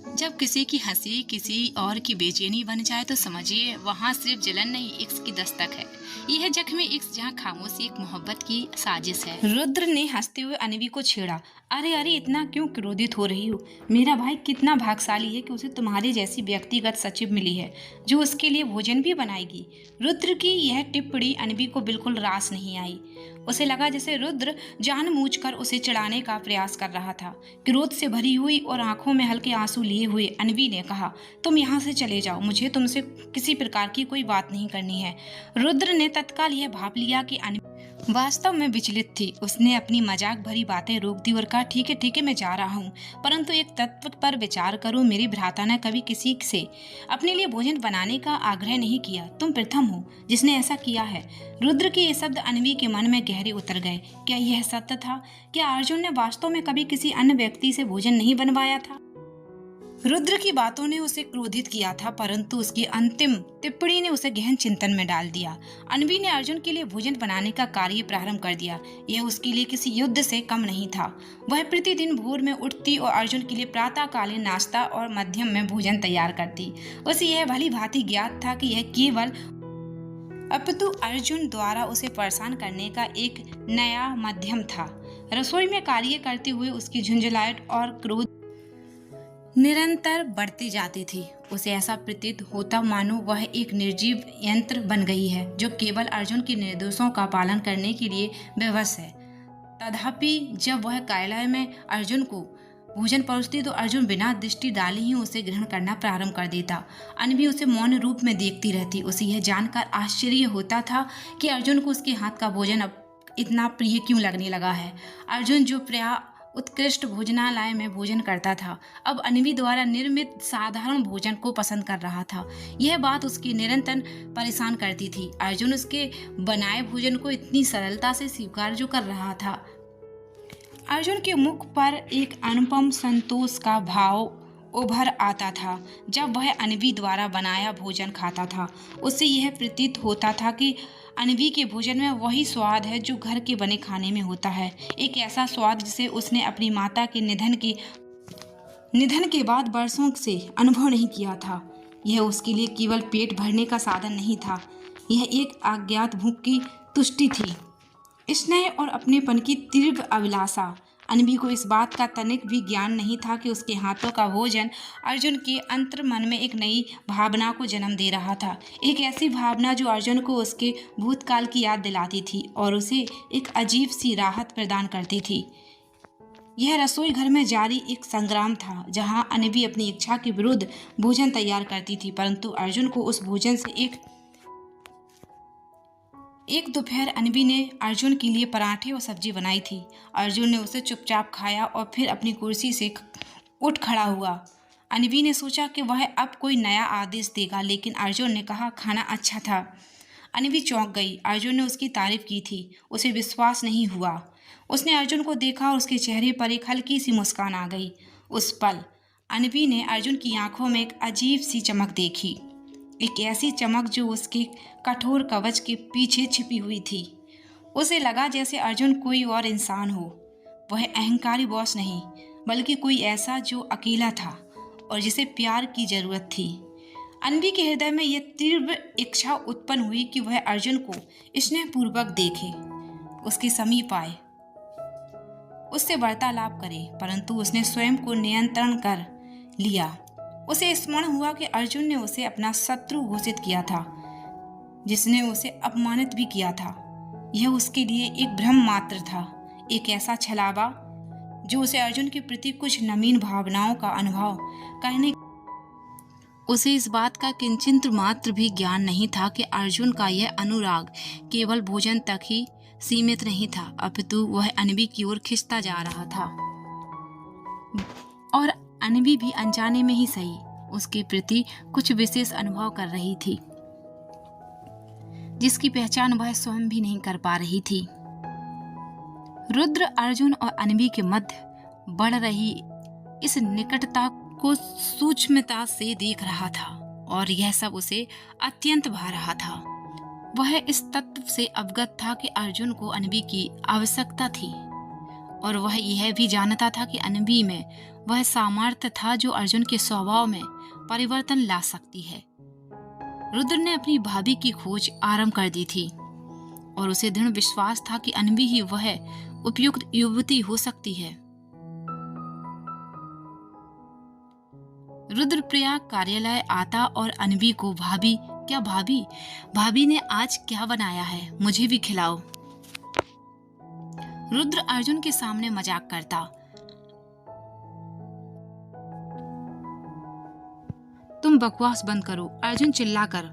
जब किसी की हंसी किसी और की बेचैनी बन जाए तो समझिए वहाँ सिर्फ जलन नहीं, इश्क की दस्तक है। यह जख्मी इश्क जहाँ खामोशी एक मोहब्बत की साजिश है। रुद्र ने हंसते हुए अनवी को छेड़ा। अरे अरे, इतना क्यों क्रोधित हो रही हो? मेरा भाई कितना भाग्यशाली है कि उसे तुम्हारी जैसी व्यक्तिगत सचिव मिली है जो उसके लिए भोजन भी बनाएगी। रुद्र की यह टिप्पणी अनवी को बिल्कुल रास नहीं आई। उसे लगा जैसे रुद्र जानबूझकर उसे चिढ़ाने का प्रयास कर रहा था। क्रोध से भरी हुई और आंखों में हल्के आंसू लिए हुए अनवी ने कहा, तुम यहाँ से चले जाओ, मुझे तुमसे किसी प्रकार की कोई बात नहीं करनी है। रुद्र ने तत्काल यह भाप लिया कि अनवी वास्तव में विचलित थी। उसने अपनी मजाक भरी बातें रोक दी और कहा, ठीक है मैं जा रहा हूँ, परंतु एक तत्व पर विचार करो। मेरी भ्राता ने कभी किसी से अपने लिए भोजन बनाने का आग्रह नहीं किया। तुम प्रथम हो जिसने ऐसा किया है। रुद्र के ये शब्द अनवी के मन में गहरे उतर गए। क्या यह सत्य था? क्या अर्जुन ने वास्तव में कभी किसी अन्य व्यक्ति से भोजन नहीं बनवाया था? रुद्र की बातों ने उसे क्रोधित किया था, परंतु उसकी अंतिम टिप्पणी ने उसे गहन चिंतन में डाल दिया। अनवी ने अर्जुन के लिए भोजन बनाने का कार्य प्रारंभ कर दिया। यह उसके लिए किसी युद्ध से कम नहीं था। वह प्रतिदिन भोर में उठती और अर्जुन के लिए प्रातःकालीन नाश्ता और मध्यम में भोजन तैयार करती। उसे यह भली भांति ज्ञात था कि यह केवल अपितु अर्जुन द्वारा उसे परेशान करने का एक नया माध्यम था। रसोई में कार्य करते हुए उसकी झुंझलाहट और क्रोध निरंतर बढ़ती जाती थी। उसे ऐसा प्रतीत होता मानो वह एक निर्जीव यंत्र बन गई है जो केवल अर्जुन के निर्देशों का पालन करने के लिए विवश है। तथापि जब वह कार्यालय में अर्जुन को भोजन परोसती तो अर्जुन बिना दृष्टि डाले ही उसे ग्रहण करना प्रारंभ कर देता। अनवी उसे मौन रूप में देखती रहती। उसे यह जानकर आश्चर्य होता था कि अर्जुन को उसके हाथ का भोजन अब इतना प्रिय क्यों लगने लगा है। अर्जुन जो प्रायः उत्कृष्ट भोजनालय में भोजन करता था, अब अनवी द्वारा निर्मित साधारण भोजन को पसंद कर रहा था। यह बात उसकी निरंतर परेशान करती थी। अर्जुन उसके बनाए भोजन को इतनी सरलता से स्वीकार जो कर रहा था। अर्जुन के मुख पर एक अनुपम संतोष का भाव उभर आता था जब वह अनवी द्वारा बनाया भोजन खाता था। उससे यह प्रतीत होता था कि अनवी के भोजन में वही स्वाद है जो घर के बने खाने में होता है। एक ऐसा स्वाद जिसे उसने अपनी माता के निधन के बाद वर्षों से अनुभव नहीं किया था। यह उसके लिए केवल पेट भरने का साधन नहीं था, यह एक अज्ञात भूख की तुष्टि थी, स्नेह और अपनेपन की तीव्र अभिलाषा। अनवी को इस बात का तनिक भी ज्ञान नहीं था कि उसके हाथों का भोजन अर्जुन के अंतर्मन में एक नई भावना को जन्म दे रहा था। एक ऐसी भावना जो अर्जुन को उसके भूतकाल की याद दिलाती थी और उसे एक अजीब सी राहत प्रदान करती थी। यह रसोई घर में जारी एक संग्राम था जहां अनवी अपनी इच्छा के विरुद्ध भोजन तैयार करती थी, परंतु अर्जुन को उस भोजन से एक दोपहर अनवी ने अर्जुन के लिए पराठे और सब्जी बनाई थी। अर्जुन ने उसे चुपचाप खाया और फिर अपनी कुर्सी से उठ खड़ा हुआ। अनवी ने सोचा कि वह अब कोई नया आदेश देगा, लेकिन अर्जुन ने कहा, खाना अच्छा था। अनवी चौंक गई। अर्जुन ने उसकी तारीफ की थी। उसे विश्वास नहीं हुआ। उसने अर्जुन को देखा और उसके चेहरे पर एक हल्की सी मुस्कान आ गई। उस पल अनवी ने अर्जुन की आंखों में एक अजीब सी चमक देखी, एक ऐसी चमक जो उसके कठोर कवच के पीछे छिपी हुई थी। उसे लगा जैसे अर्जुन कोई और इंसान हो, वह अहंकारी बॉस नहीं, बल्कि कोई ऐसा जो अकेला था और जिसे प्यार की जरूरत थी। अनवी के हृदय में यह तीव्र इच्छा उत्पन्न हुई कि वह अर्जुन को स्नेहपूर्वक देखे, उसके समीप आए, उससे वार्तालाप करे, परंतु उसने स्वयं को नियंत्रण कर लिया। उसे स्मरण हुआ कि अर्जुन ने उसे अपना शत्रु घोषित किया था, जिसने उसे अपमानित भी किया था। यह उसके लिए एक भ्रम मात्र था, एक ऐसा छलावा जो उसे अर्जुन के प्रति कुछ नवीन भावनाओं का अनुभव करने। उसे इस बात का किंचित मात्र भी ज्ञान नहीं था कि अर्जुन का यह अनुराग केवल भोजन तक ही सीमित नहीं था, अपितु वह अनवी की ओर खिंचता जा रहा था। और अनवी भी अनजाने में ही सही उसके प्रति कुछ विशेष अनुभव कर रही थी, जिसकी पहचान वह स्वयं भी नहीं कर पा रही थी। रुद्र अर्जुन और अनवी के मध्य बढ़ रही इस निकटता को सूक्ष्मता से देख रहा था और यह सब उसे अत्यंत भा रहा था। वह इस तत्व से अवगत था कि अर्जुन को अनवी की आवश्यकता थी और वह यह भी जानता था कि अनवी में वह सामर्थ्य था जो अर्जुन के स्वभाव में परिवर्तन ला सकती है। रुद्र ने अपनी भाभी की खोज आरंभ कर दी थी और उसे दृढ़ विश्वास था कि अनवी ही वह उपयुक्त युवती हो सकती है। रुद्रप्रयाग कार्यालय आता और अनवी को भाभी, क्या भाभी, भाभी ने आज क्या बनाया है, मुझे भी खिलाओ। रुद्र अर्जुन के सामने मजाक करता। तुम बकवास बंद करो, अर्जुन चिल्लाकर।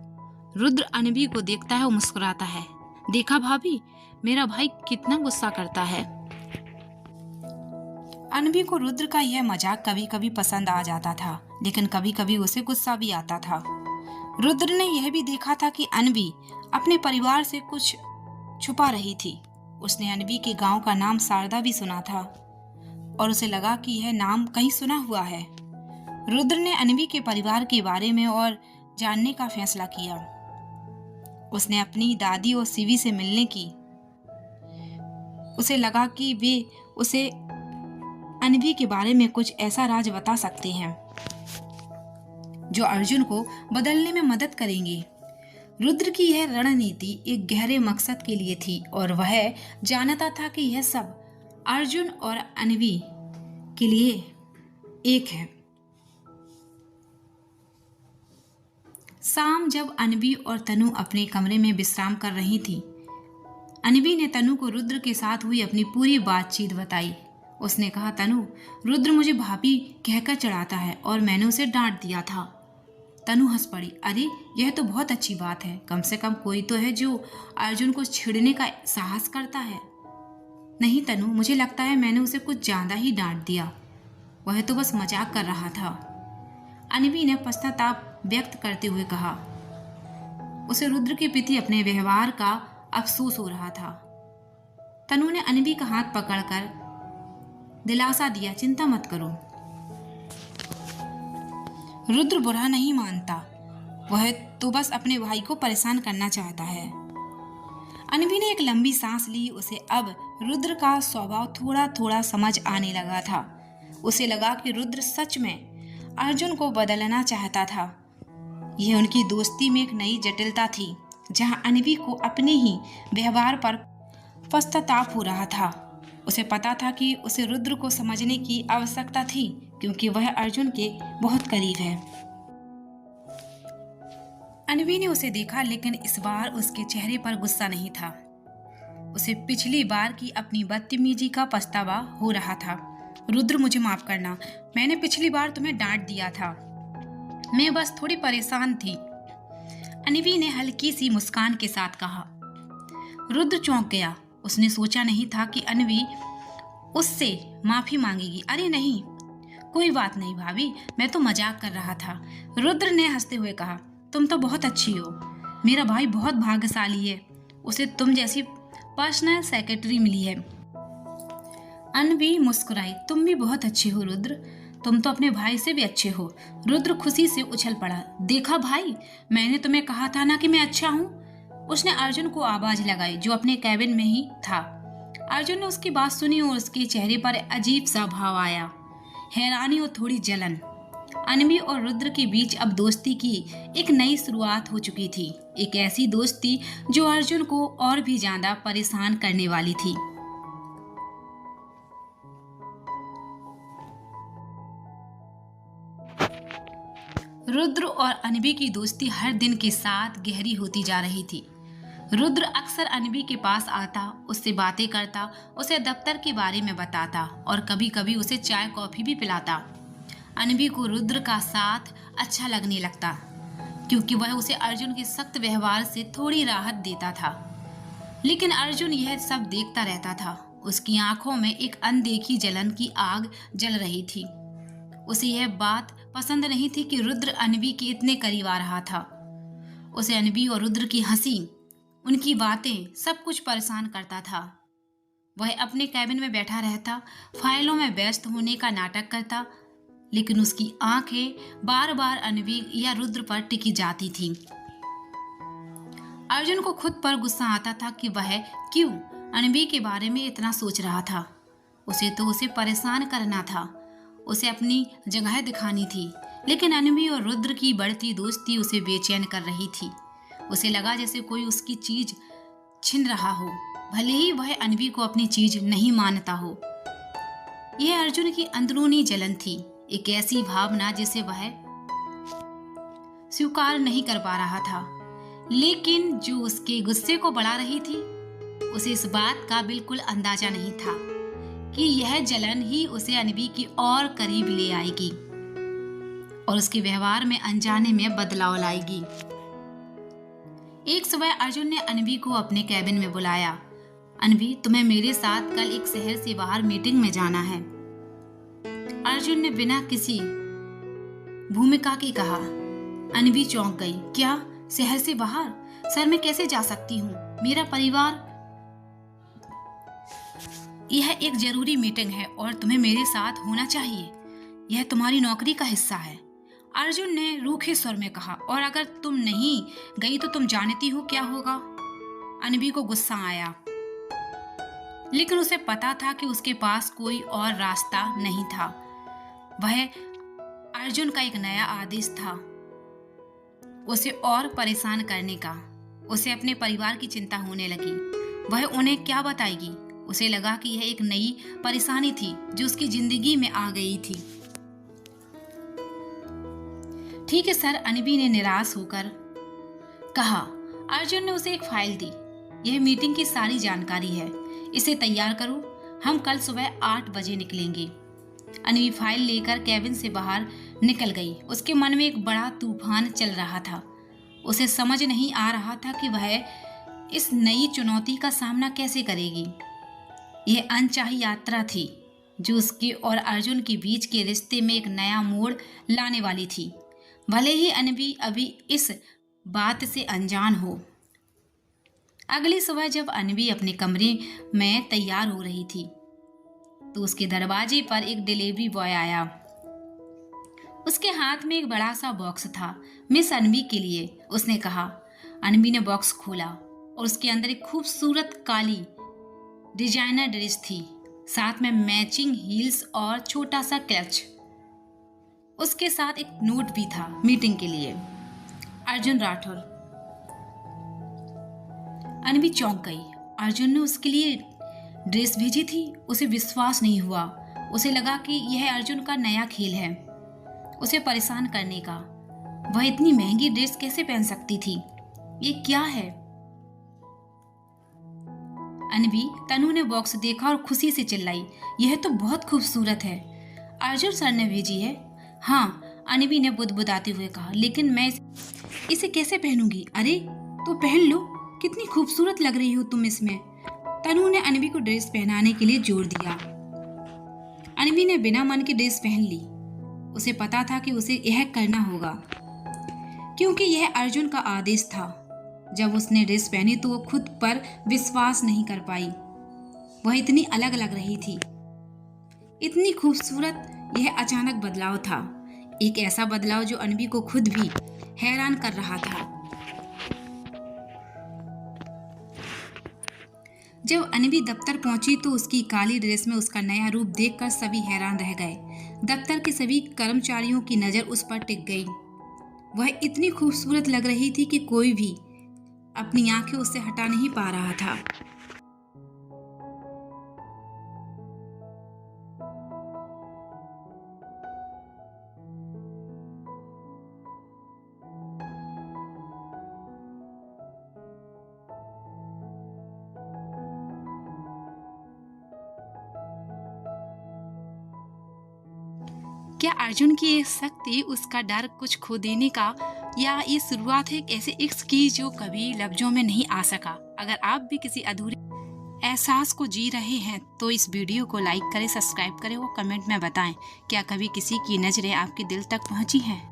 रुद्र अनवी को देखता है और मुस्कुराता है। देखा भाभी, मेरा भाई कितना गुस्सा करता है। अनवी को रुद्र का यह मजाक कभी कभी पसंद आ जाता था, लेकिन कभी कभी उसे गुस्सा भी आता था। रुद्र ने यह भी देखा था कि अनवी अपने परिवार से कुछ छुपा रही थी। उसने अनवी के गांव का नाम शारदा भी सुना था और उसे लगा कि यह नाम कहीं सुना हुआ है। रुद्र ने अनवी के परिवार के बारे में और जानने का फैसला किया। उसने अपनी दादी और सीवी से मिलने की। उसे लगा कि वे उसे अनवी के बारे में कुछ ऐसा राज बता सकते हैं जो अर्जुन को बदलने में मदद करेंगे। रुद्र की यह रणनीति एक गहरे मकसद के लिए थी और वह जानता था कि यह सब अर्जुन और अनवी के लिए एक है। शाम जब अनवी और तनु अपने कमरे में विश्राम कर रही थी, अनवी ने तनु को रुद्र के साथ हुई अपनी पूरी बातचीत बताई। उसने कहा, तनु, रुद्र मुझे भाभी कहकर चढ़ाता है और मैंने उसे डांट दिया था। तनु हंस पड़ी। अरे, यह तो बहुत अच्छी बात है। कम से कम कोई तो है जो अर्जुन को छेड़ने का साहस करता है। नहीं तनु, मुझे लगता है मैंने उसे कुछ ज्यादा ही डांट दिया। वह तो बस मजाक कर रहा था। अनवी ने पश्चाताप व्यक्त करते हुए कहा। उसे रुद्र के प्रति अपने व्यवहार का अफसोस हो रहा था। तनु ने अनवी का हाथ पकड़कर दिलासा दिया, चिंता मत करो, रुद्र बुरा नहीं मानता, वह तो बस अपने भाई को परेशान करना चाहता है। अनवी ने एक लंबी सांस ली। उसे अब रुद्र का स्वभाव थोड़ा थोड़ा समझ आने लगा था। उसे लगा कि रुद्र सच में अर्जुन को बदलना चाहता था। यह उनकी दोस्ती में एक नई जटिलता थी, जहां अनवी को अपने ही व्यवहार पर पश्चाताप हो रहा था। उसे पता था कि उसे रुद्र को समझने की आवश्यकता थी, क्योंकि वह अर्जुन के बहुत करीब है। अनवी ने उसे देखा, लेकिन इस बार उसके चेहरे पर गुस्सा नहीं था। उसे पिछली बार की अपनी बदतमीजी का पछतावा हो रहा था। रुद्र, मुझे माफ करना, मैंने पिछली बार तुम्हें डांट दिया था। मैं बस थोड़ी परेशान थी, अनवी ने हल्की सी मुस्कान के साथ कहा। रुद्र चौंक गया। उसने सोचा नहीं था कि अनवी उससे माफी मांगेगी। अरे नहीं, कोई बात नहीं भाभी, मैं तो मजाक कर रहा था। रुद्र ने हंसते हुए कहा, तुम तो बहुत अच्छी हो। मेरा भाई बहुत भाग्यशाली है, उसे तुम जैसी पर्सनल सेक्रेटरी मिली है। अनवी मुस्कुराई। तुम भी बहुत अच्छे हो रुद्र, तुम तो अपने भाई से भी अच्छे हो। रुद्र खुशी से उछल पड़ा। देखा भाई, मैंने तुम्हें कहा था ना कि मैं अच्छा हूँ। उसने अर्जुन को आवाज लगाई, जो अपने कैबिन में ही था। अर्जुन ने उसकी बात सुनी और उसके चेहरे पर अजीब सा भाव आया, हैरानी और थोड़ी जलन। अनवी और रुद्र के बीच अब दोस्ती की एक नई शुरुआत हो चुकी थी, एक ऐसी दोस्ती जो अर्जुन को और भी ज्यादा परेशान करने वाली थी। रुद्र और अनवी की दोस्ती हर दिन के साथ गहरी होती जा रही थी। रुद्र अक्सर अनवी के पास आता, उससे बातें करता, उसे दफ्तर के बारे में बताता और कभी कभी उसे चाय कॉफी भी पिलाता। अनवी को रुद्र का साथ अच्छा लगने लगता, क्योंकि वह उसे अर्जुन के सख्त व्यवहार से थोड़ी राहत देता था। लेकिन अर्जुन यह सब देखता रहता था। उसकी आंखों में एक अनदेखी जलन की आग जल रही थी। उसे यह बात पसंद नहीं थी कि रुद्र अनवी के इतने करीब आ रहा था। उसे अनवी और रुद्र की हंसी, उनकी बातें, सब कुछ परेशान करता था। वह अपने कैबिन में बैठा रहता, फाइलों में व्यस्त होने का नाटक करता, लेकिन उसकी आंखें बार बार अनवी या रुद्र पर टिकी जाती थीं। अर्जुन को खुद पर गुस्सा आता था कि वह क्यों अनवी के बारे में इतना सोच रहा था। उसे तो उसे परेशान करना था। उसे अपनी जगह दिखानी थी, लेकिन अनवी और रुद्र की बढ़ती दोस्ती उसे बेचैन कर रही थी। उसे लगा जैसे कोई उसकी चीज छिन रहा हो, भले ही वह अनवी को अपनी चीज नहीं मानता हो। यह अर्जुन की अंदरूनी जलन थी, एक ऐसी भावना जिसे वह स्वीकार नहीं कर पा रहा था, लेकिन जो उसके गुस्से को बढ़ा रही थी, उसे इस बात का बिल्कुल अंदाजा नहीं था कि यह जलन ही उसे अनवी की और करीब ले आएगी और उसके व्यवहार में अनजाने में बदलाव लाएगी। एक सुबह अर्जुन ने अनवी को अपने कैबिन में बुलाया। अनवी, तुम्हें मेरे साथ कल एक शहर से बाहर मीटिंग में जाना है। अर्जुन ने बिना किसी भूमिका के कहा। अनवी चौंक गई। क्या, शहर से बाहर? सर, मैं कैसे जा सकती हूँ? मेरा परिवार। यह एक जरूरी मीटिंग है और तुम्हें मेरे साथ होना चाहिए। यह तुम्हारी नौकरी का हिस्सा है, अर्जुन ने रूखे स्वर में कहा। और अगर तुम नहीं गई तो तुम जानती हो क्या होगा? अनवी को गुस्सा आया, लेकिन उसे पता था कि उसके पास कोई और रास्ता नहीं था। वह अर्जुन का एक नया आदेश था, उसे और परेशान करने का। उसे अपने परिवार की चिंता होने लगी। वह उन्हें क्या बताएगी? उसे लगा कि यह एक नई परेशानी थी जो उसकी जिंदगी में आ गई थी। ठीक है सर, अनवी ने निराश होकर कहा। अर्जुन ने उसे एक फाइल दी। यह मीटिंग की सारी जानकारी है, इसे तैयार करो, हम कल सुबह 8 बजे निकलेंगे। अनवी फाइल लेकर केबिन से बाहर निकल गई। उसके मन में एक बड़ा तूफान चल रहा था। उसे समझ नहीं आ रहा था कि वह इस नई चुनौती का सामना कैसे करेगी। यह अनचाही यात्रा थी जो उसके और अर्जुन के बीच के रिश्ते में एक नया मोड़ लाने वाली थी, भले ही अनवी अभी इस बात से अनजान हो। अगली सुबह जब अनवी अपने कमरे में तैयार हो रही थी तो उसके दरवाजे पर एक डिलीवरी बॉय आया। उसके हाथ में एक बड़ा सा बॉक्स था, मिस अनवी के लिए, उसने कहा। अनवी ने बॉक्स खोला और उसके अंदर एक खूबसूरत काली डिजाइनर ड्रेस थी, साथ में मैचिंग हील्स और छोटा सा क्लच। उसके साथ एक नोट भी था, मीटिंग के लिए, अर्जुन राठौर। अनवी चौंक गई। अर्जुन ने उसके लिए ड्रेस भेजी थी। उसे विश्वास नहीं हुआ। उसे लगा कि यह अर्जुन का नया खेल है, उसे परेशान करने का। वह इतनी महंगी ड्रेस कैसे पहन सकती थी? ये क्या है? अनवी, तनु ने बॉक्स देखा और खुशी से चिल्लाई, यह तो बहुत खूबसूरत है। अर्जुन सर ने भेजी है। हाँ, अनवी ने बुदबुदाते हुए कहा, लेकिन मैं इसे कैसे पहनूंगी? अरे तो पहन लो, कितनी खूबसूरत लग रही हो तुम इसमें। तनु ने अनवी को ड्रेस पहनाने के लिए जोर दिया। अनवी ने बिना मन की ड्रेस पहन ली। उसे पता था कि उसे यह करना होगा, क्योंकि यह अर्जुन का आदेश था। जब उसने ड्रेस पहनी तो वो खुद पर विश्वास नहीं कर पाई। वह इतनी अलग लग रही थी, इतनी खूबसूरत। यह अचानक बदलाव था, एक ऐसा बदलाव जो अनवी को खुद भी हैरान कर रहा था। जब अनवी दफ्तर पहुंची तो उसकी काली ड्रेस में उसका नया रूप देखकर सभी हैरान रह गए। दफ्तर के सभी कर्मचारियों की नजर उस पर टिक गई। वह इतनी खूबसूरत लग रही थी कि कोई भी अपनी आंखें उससे हटा नहीं पा रहा था। क्या अर्जुन की ये शक्ति उसका डर कुछ खो देने का, या ये शुरुआत है एक ऐसे इश्क की जो कभी लफ्जों में नहीं आ सका? अगर आप भी किसी अधूरे एहसास को जी रहे हैं तो इस वीडियो को लाइक करें, सब्सक्राइब करें और कमेंट में बताएं क्या कभी किसी की नज़रें आपके दिल तक पहुंची हैं।